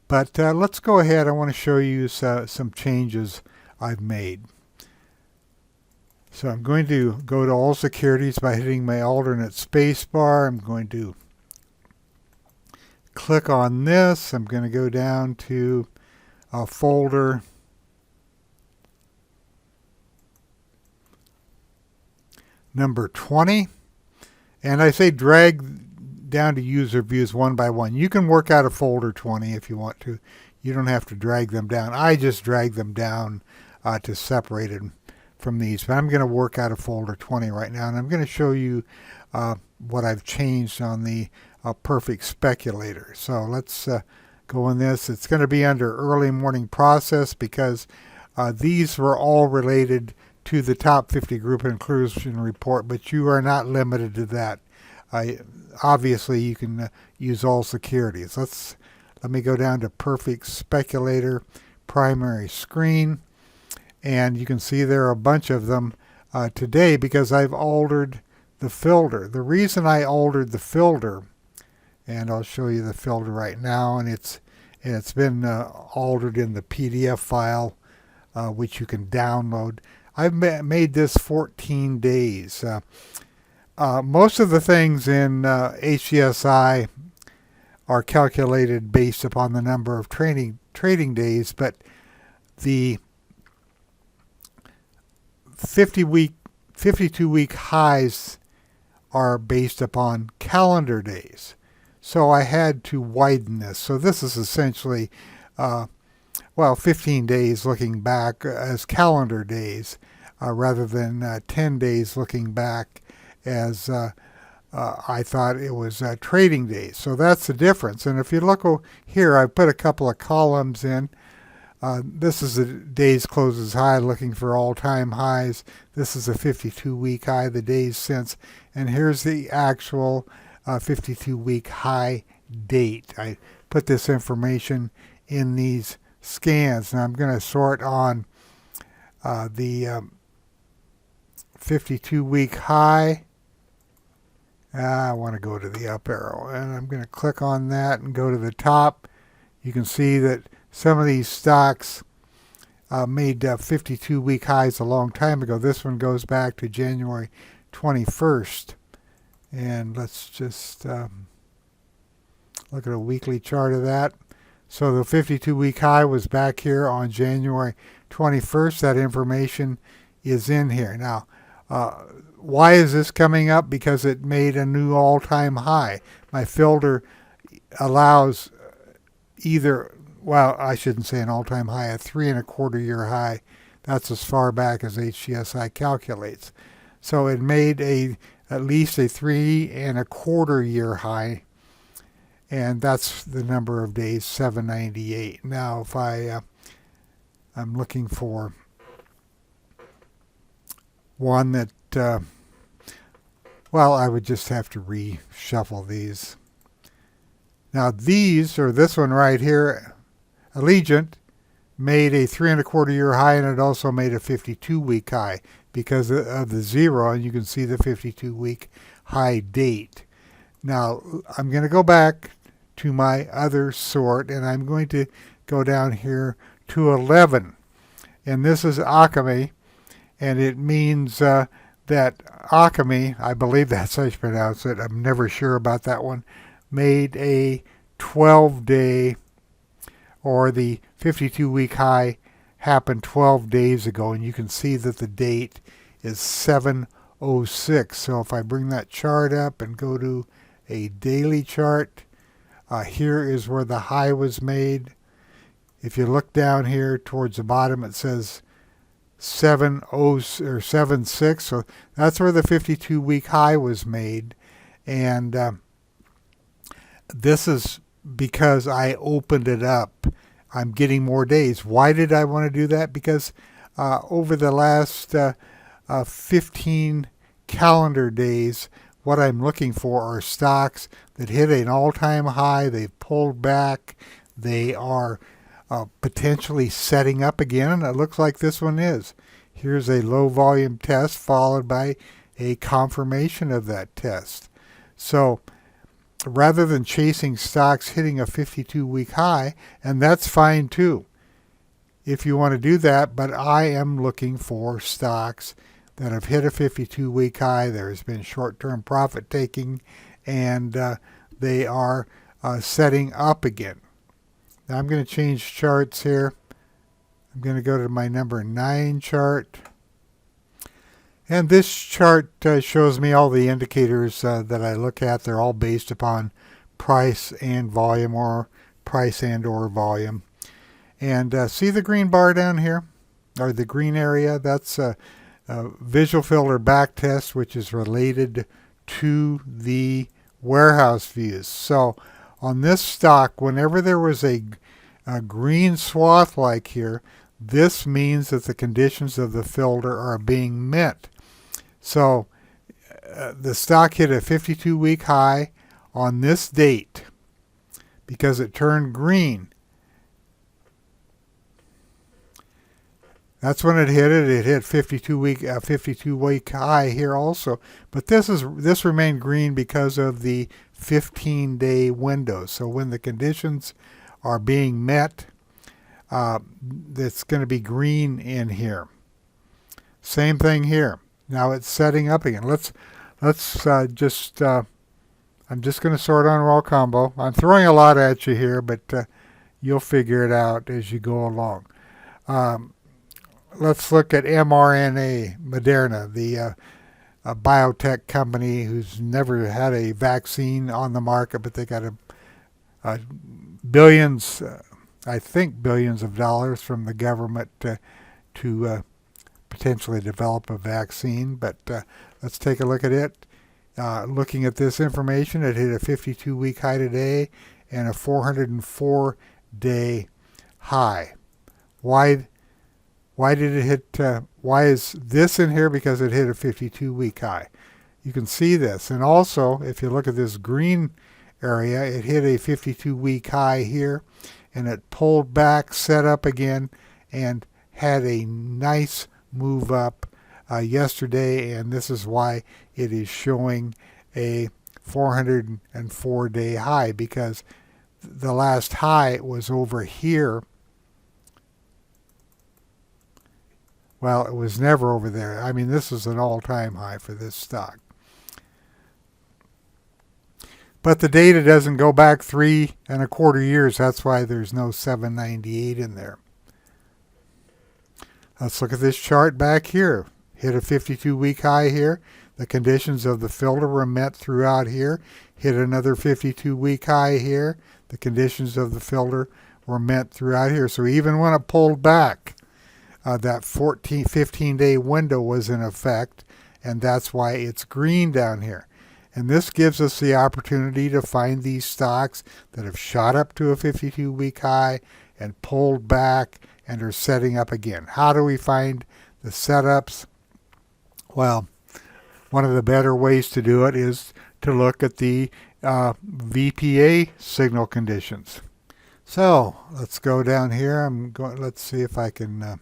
But let's go ahead. I want to show you some changes I've made. So I'm going to go to all securities by hitting my alternate spacebar. I'm going to click on this. I'm going to go down to a folder. Number 20. And I say drag down to user views one by one. You can work out a folder 20 if you want to. You don't have to drag them down. I just drag them down to separate them from these. But I'm going to work out a folder 20 right now. And I'm going to show you what I've changed on the Perfect Speculator. So let's go in this. It's going to be under early morning process because these were all related to the top 50 group inclusion report, but you are not limited to that. Obviously, you can use all securities. Let me go down to Perfect Speculator primary screen, and you can see there are a bunch of them today because I've altered the filter. The reason I altered the filter, and I'll show you the filter right now, and it's been altered in the PDF file, which you can download. I've made this 14 days. Most of the things in HGSI are calculated based upon the number of trading days, but the 52-week highs are based upon calendar days. So I had to widen this. So this is essentially 15 days looking back as calendar days rather than 10 days looking back as I thought it was trading days. So that's the difference. And if you look here, I put a couple of columns in. This is the days closes high looking for all-time highs. This is a 52-week high, the days since. And here's the actual 52-week high date. I put this information in these scans. Now I'm going to sort on the 52-week high. I want to go to the up arrow, and I'm going to click on that and go to the top. You can see that some of these stocks made 52-week highs a long time ago. This one goes back to January 21st. And let's just look at a weekly chart of that. So the 52-week high was back here on January 21st. That information is in here. Now, why is this coming up? Because it made a new all-time high. My filter allows I shouldn't say an all-time high, a 3.25-year high. That's as far back as HGSI calculates. So it made at least a 3.25-year high, and that's the number of days, 798. Now, if I'm looking for one that, I would just have to reshuffle these. Now, this one right here, Allegiant, made a 3.25-year high, and it also made a 52-week high because of the zero, and you can see the 52-week high date. Now, I'm going to go back to my other sort, and I'm going to go down here to 11. And this is Akame, and it means that Akame, I believe that's how you pronounce it, I'm never sure about that one, made a 12-day, or the 52-week high happened 12 days ago, and you can see that the date is 7/06. So if I bring that chart up and go to a daily chart, here is where the high was made. If you look down here towards the bottom, it says 7/06. So that's where the 52-week high was made, and this is because I opened it up. I'm getting more days. Why did I want to do that? Because over the last 15 calendar days, what I'm looking for are stocks that hit an all-time high. They've pulled back. They are potentially setting up again, and it looks like this one is. Here's a low volume test followed by a confirmation of that test. So rather than chasing stocks hitting a 52-week high, and that's fine too if you want to do that, but I am looking for stocks that have hit a 52-week high. There's been short-term profit taking, and they are setting up again. Now I'm going to change charts here. I'm going to go to my number 9 chart. And this chart shows me all the indicators that I look at. They're all based upon price and volume, or price and or volume. And see the green bar down here, or the green area? That's a visual filter back test, which is related to the warehouse views. So on this stock, whenever there was a green swath like here, this means that the conditions of the filter are being met. So the stock hit a 52-week high on this date because it turned green. That's when it hit it. It hit 52-week high here also. But this remained green because of the 15-day window. So when the conditions are being met, it's going to be green in here. Same thing here. Now it's setting up again. I'm just going to sort on raw combo. I'm throwing a lot at you here, but you'll figure it out as you go along. Let's look at mRNA, Moderna, the biotech company who's never had a vaccine on the market, but they got billions of dollars from the government to potentially develop a vaccine. But let's take a look at it. Looking at this information, it hit a 52-week high today and a 404-day high. Why did it hit? Why is this in here? Because it hit a 52-week high. You can see this. And also, if you look at this green area, it hit a 52-week high here, and it pulled back, set up again, and had a nice move up yesterday. And this is why it is showing a 404-day high, because the last high was over here. Well, it was never over there. I mean, this is an all-time high for this stock. But the data doesn't go back 3.25 years. That's why there's no 798 in there. Let's look at this chart back here. Hit a 52-week high here. The conditions of the filter were met throughout here. Hit another 52-week high here. The conditions of the filter were met throughout here. So even when it pulled back, that 15-day window was in effect, and that's why it's green down here. And this gives us the opportunity to find these stocks that have shot up to a 52-week high and pulled back and are setting up again. How do we find the setups? Well, one of the better ways to do it is to look at the VPA signal conditions. So let's go down here. Let's see if I can.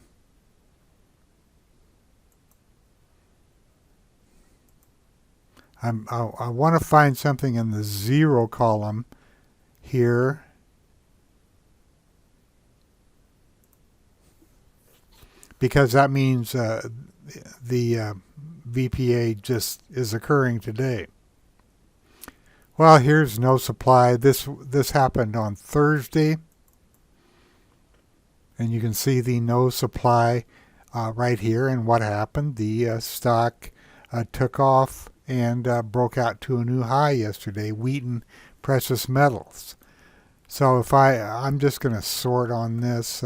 I want to find something in the 0 column here. Because that means the VPA just is occurring today. Well, here's no supply. This happened on Thursday. And you can see the no supply right here. And what happened? The stock took off and broke out to a new high yesterday. Wheaton Precious Metals. So if I'm just going to sort on this.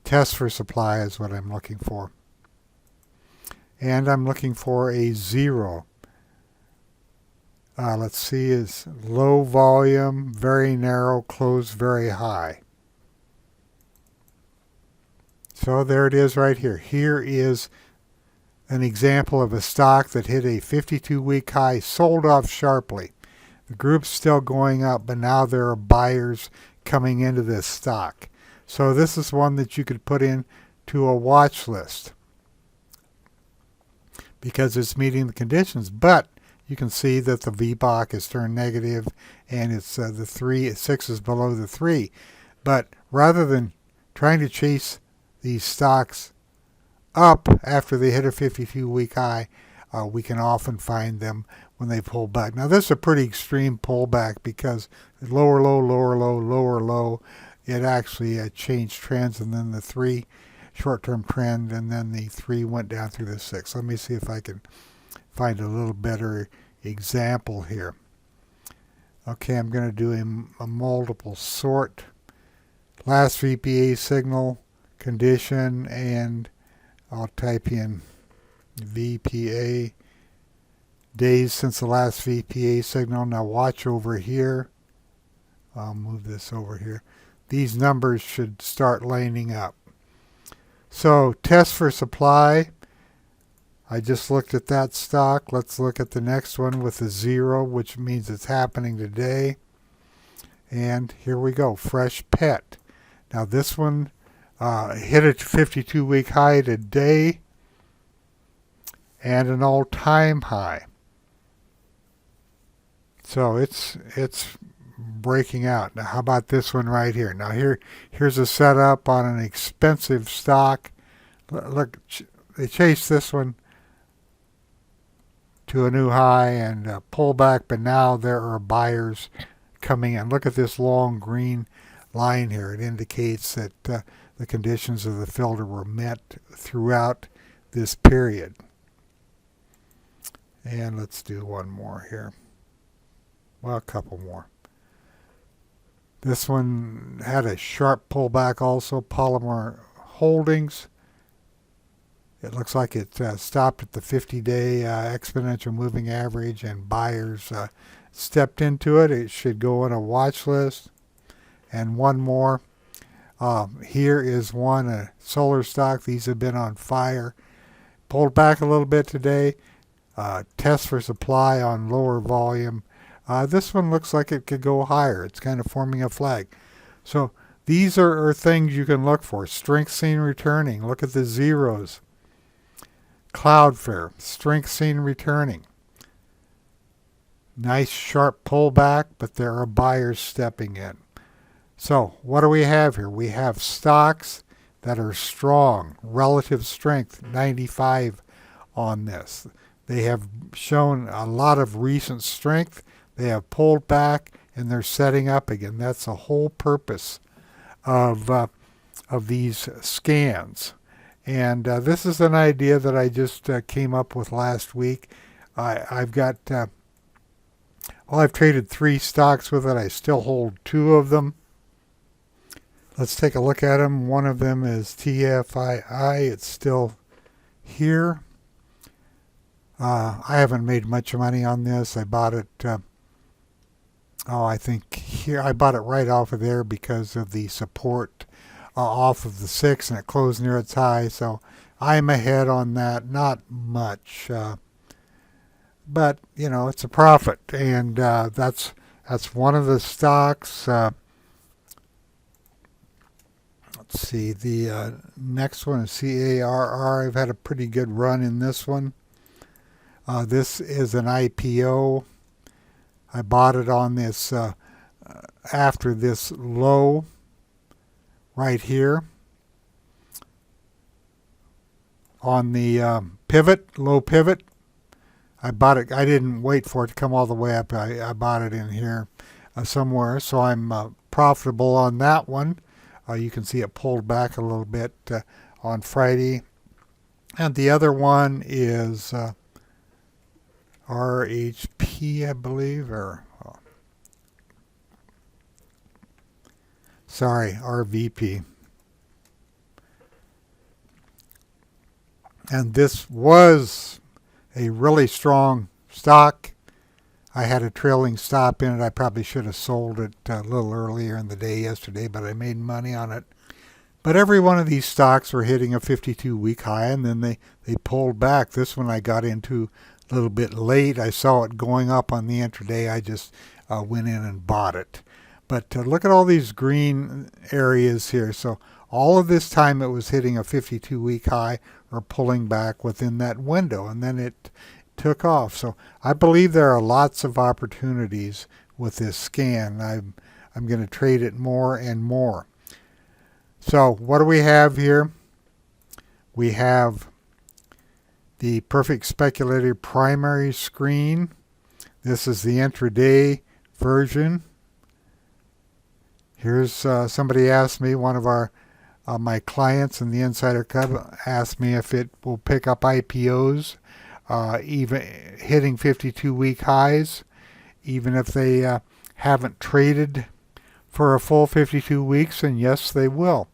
Test for supply is what I'm looking for. And I'm looking for a 0. Let's see, is low volume, very narrow, close very high. So there it is right here. Here is an example of a stock that hit a 52-week high, sold off sharply. The group's still going up, but now there are buyers coming into this stock. So this is one that you could put in to a watch list, because it's meeting the conditions. But you can see that the VBOC has turned negative, and it's the 6 is below the 3. But rather than trying to chase these stocks up after they hit a 52-week high, we can often find them when they pull back. Now this is a pretty extreme pullback because lower low, lower low, lower low, it actually changed trends, and then the 3 short-term trend, and then the 3 went down through the 6. Let me see if I can find a little better example here. Okay, I'm going to do a multiple sort. Last VPA signal condition, and I'll type in VPA days since the last VPA signal. Now watch over here. I'll move this over here. These numbers should start lining up. So test for supply. I just looked at that stock. Let's look at the next one with a 0, which means it's happening today. And here we go, fresh pet. Now this one hit a 52-week high today and an all-time high. So it's breaking out. Now how about this one right here? Now here's a setup on an expensive stock. Look, they chased this one to a new high and pull back, but now there are buyers coming in. Look at this long green line here. It indicates that the conditions of the filter were met throughout this period. And let's do one more here. Well, a couple more. This one had a sharp pullback also, Polymer Holdings. It looks like it stopped at the 50-day exponential moving average, and buyers stepped into it. It should go on a watch list. And one more. Here is one, a solar stock. These have been on fire. Pulled back a little bit today. Test for supply on lower volume. This one looks like it could go higher. It's kind of forming a flag. So these are things you can look for. Strength seen returning. Look at the zeros. Cloudflare, strength seen returning. Nice sharp pullback, but there are buyers stepping in. So what do we have here? We have stocks that are strong, relative strength, 95 on this. They have shown a lot of recent strength. They have pulled back, and they're setting up again. That's the whole purpose of these scans. And this is an idea that I just came up with last week. I've got, I've traded 3 stocks with it. I still hold 2 of them. Let's take a look at them. One of them is TFII. It's still here. I haven't made much money on this. I bought it, I think here, I bought it right off of there because of the support off of the 6, and it closed near its high, so I'm ahead on that. Not much, but you know, it's a profit, and that's one of the stocks. Let's see, the next one is CARR. I've had a pretty good run in this one. This is an IPO. I bought it on this after this low right here on the pivot, low pivot. I bought it. I didn't wait for it to come all the way up. I bought it in here somewhere, so I'm profitable on that one. You can see it pulled back a little bit on Friday. And the other one is RHP, I believe, or sorry, RVP. And this was a really strong stock. I had a trailing stop in it. I probably should have sold it a little earlier in the day yesterday, but I made money on it. But every one of these stocks were hitting a 52-week high, and then they pulled back. This one I got into a little bit late. I saw it going up on the intraday. I just went in and bought it. But look at all these green areas here. So all of this time it was hitting a 52-week high. or pulling back within that window, and then it took off. So I believe there are lots of opportunities with this scan. I'm going to trade it more and more. So what do we have here? We have the Perfect Speculator primary screen. This is the intraday version. Here's somebody asked me, one of my clients in the Insider Club asked me if it will pick up IPOs, even hitting 52-week highs, even if they haven't traded for a full 52 weeks, and yes, they will.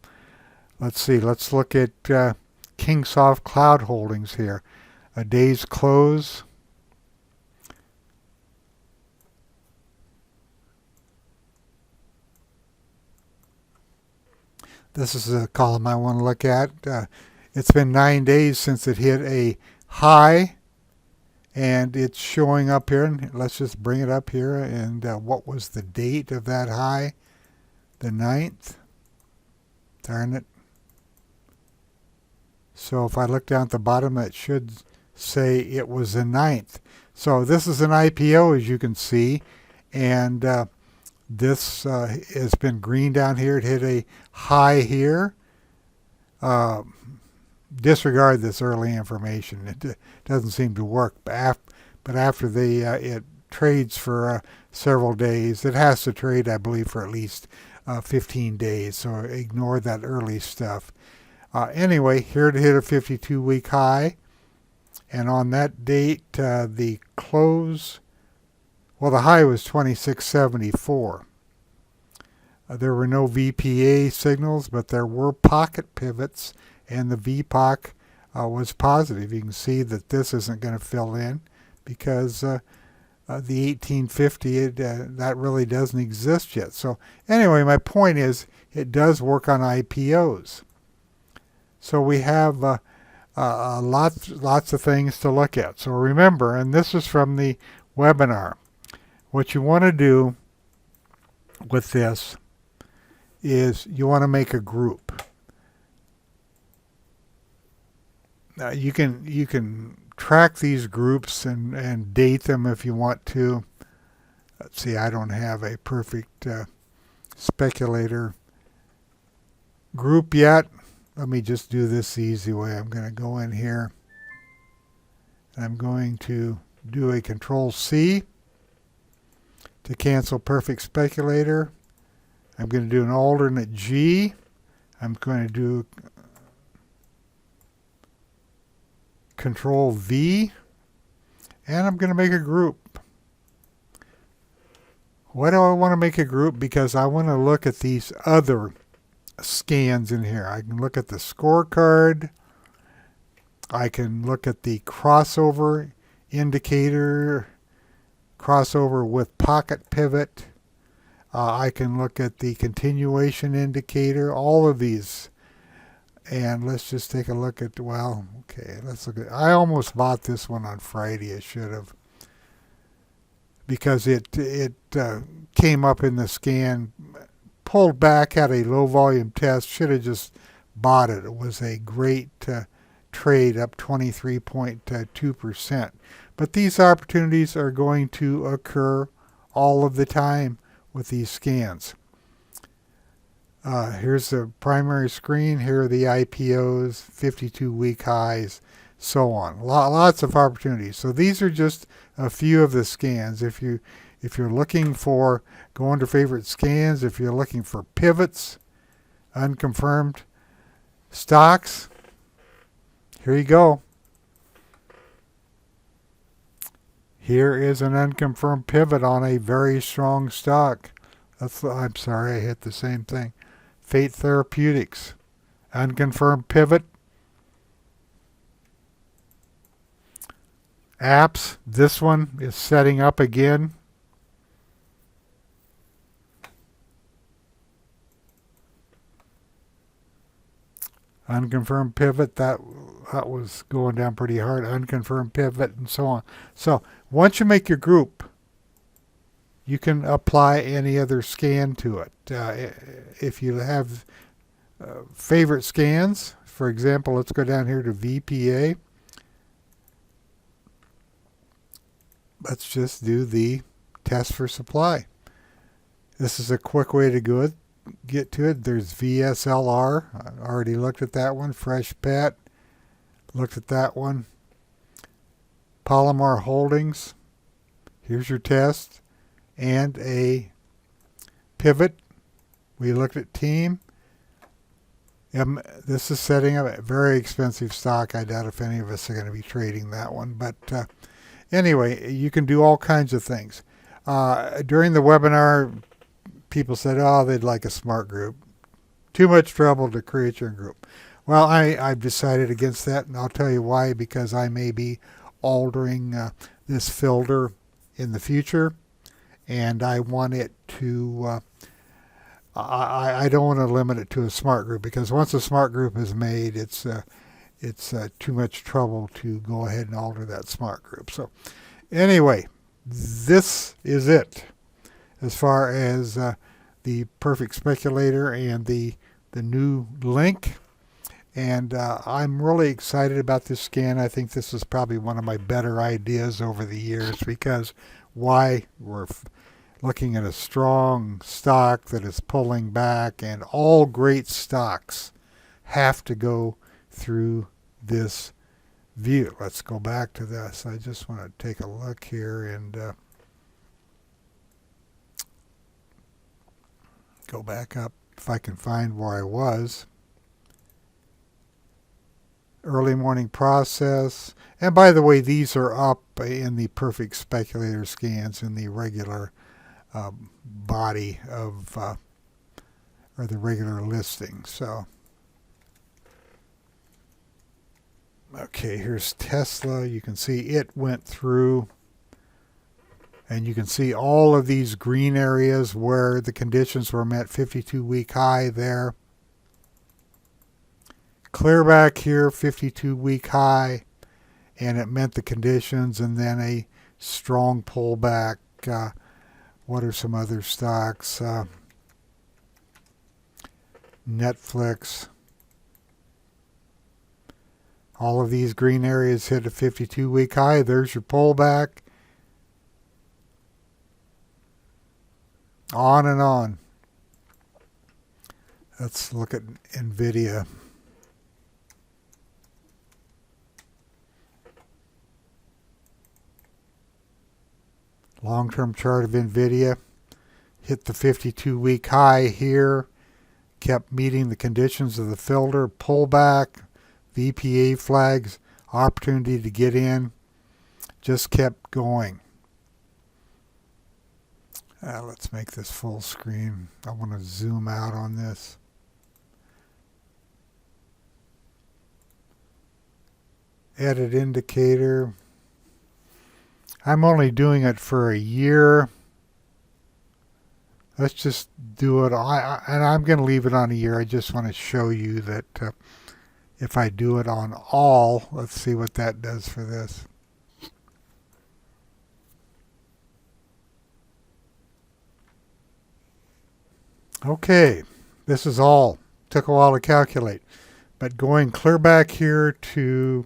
Let's see. Let's look at Kingsoft Cloud Holdings here. A day's close. This is a column I want to look at. It's been 9 days since it hit a high, and it's showing up here. And let's just bring it up here. And what was the date of that high? The 9th. Darn it. So if I look down at the bottom, it should say it was the 9th. So this is an IPO, as you can see, and this has been green down here. It hit a high here. Disregard this early information. It doesn't seem to work. But after it trades for several days, it has to trade, I believe, for at least 15 days. So ignore that early stuff. Anyway, here it hit a 52-week high. And on that date, the close, well, the high was 2674. There were no VPA signals, but there were pocket pivots, and the VPOC was positive. You can see that this isn't going to fill in because the 1850, that really doesn't exist yet. So anyway, my point is it does work on IPOs. So we have lots of things to look at. So remember, and this is from the webinar, what you want to do with this is you want to make a group. You can track these groups and date them if you want to. Let's see, I don't have a perfect speculator group yet. Let me just do this the easy way. I'm going to go in here and I'm going to do a Control-C to cancel Perfect Speculator. I'm going to do an alternate G. I'm going to do Control-V, and I'm going to make a group. Why do I want to make a group? Because I want to look at these other scans in here. I can look at the scorecard. I can look at the crossover indicator, crossover with pocket pivot. I can look at the continuation indicator, all of these. And let's just take a look at, well, okay, let's look at, I almost bought this one on Friday. I should have. Because it came up in the scan, pulled back, had a low volume test, should have just bought it. It was a great trade, up 23.2%. But these opportunities are going to occur all of the time with these scans. Here's the primary screen. Here are the IPOs, 52-week highs, so on. Lots of opportunities. So these are just a few of the scans. If you're looking for, go under favorite scans. If you're looking for pivots, unconfirmed stocks, here you go. Here is an unconfirmed pivot on a very strong stock. I'm sorry, I hit the same thing. Fate Therapeutics, unconfirmed pivot. Apps, this one is setting up again. Unconfirmed pivot, that was going down pretty hard. Unconfirmed pivot, and so on. So once you make your group, you can apply any other scan to it. If you have favorite scans. For example, let's go down here to VPA. Let's just do the test for supply. This is a quick way to get to it. There's VSLR. I already looked at that one. Fresh Pet. Looked at that one. Palomar Holdings. Here's your test. And a pivot. We looked at Team. This is setting up a very expensive stock. I doubt if any of us are going to be trading that one. But anyway, you can do all kinds of things. During the webinar, people said, oh, they'd like a smart group. Too much trouble to create your group. Well, I've decided against that, and I'll tell you why. Because I may be altering this filter in the future, and I want it to... I don't want to limit it to a smart group, because once a smart group is made, it's too much trouble to go ahead and alter that smart group. So anyway, this is it as far as the Perfect Speculator and the new link. And I'm really excited about this scan. I think this is probably one of my better ideas over the years, because why? We're looking at a strong stock that is pulling back, and all great stocks have to go through this view. Let's go back to this. I just want to take a look here and go back up if I can find where I was. Early morning process. And by the way, these are up in the Perfect Speculator scans in the regular body of or the regular listing. So okay, here's Tesla. You can see it went through, and you can see all of these green areas where the conditions were met. 52-week high there, clear back here, 52-week high, and it meant the conditions, and then a strong pullback. What are some other stocks? Netflix. All of these green areas hit a 52-week high. There's your pullback. On and on. Let's look at NVIDIA. Long-term chart of NVIDIA hit the 52-week high here, kept meeting the conditions of the filter, pullback, VPA flags, opportunity to get in, just kept going. Let's make this full screen. I want to zoom out on this. Edit indicator. I'm only doing it for a year. Let's just do it. And I'm going to leave it on a year. I just want to show you that if I do it on all, let's see what that does for this. Okay, this is all. Took a while to calculate. But going clear back here to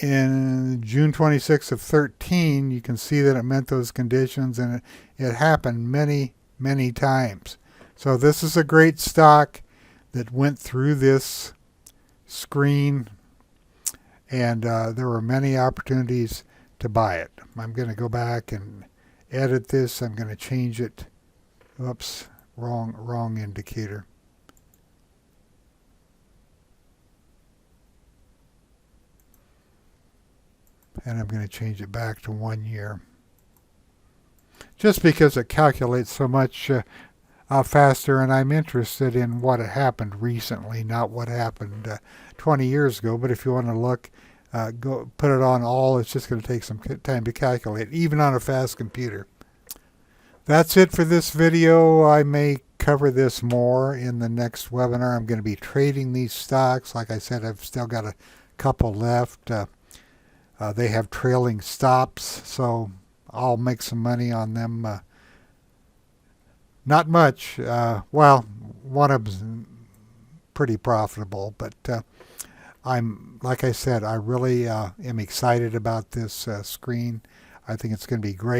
in June 26th of 13, you can see that it met those conditions, and it happened many, many times. So this is a great stock that went through this screen, and there were many opportunities to buy it. I'm going to go back and edit this. I'm going to change it. Oops, wrong indicator. And I'm going to change it back to 1 year. Just because it calculates so much faster, and I'm interested in what happened recently, not what happened 20 years ago. But if you want to look, go put it on all. It's just going to take some time to calculate, even on a fast computer. That's it for this video. I may cover this more in the next webinar. I'm going to be trading these stocks. Like I said, I've still got a couple left. They have trailing stops, so I'll make some money on them. Not much. Well, one of them's pretty profitable. But like I said, I really am excited about this screen. I think it's going to be great.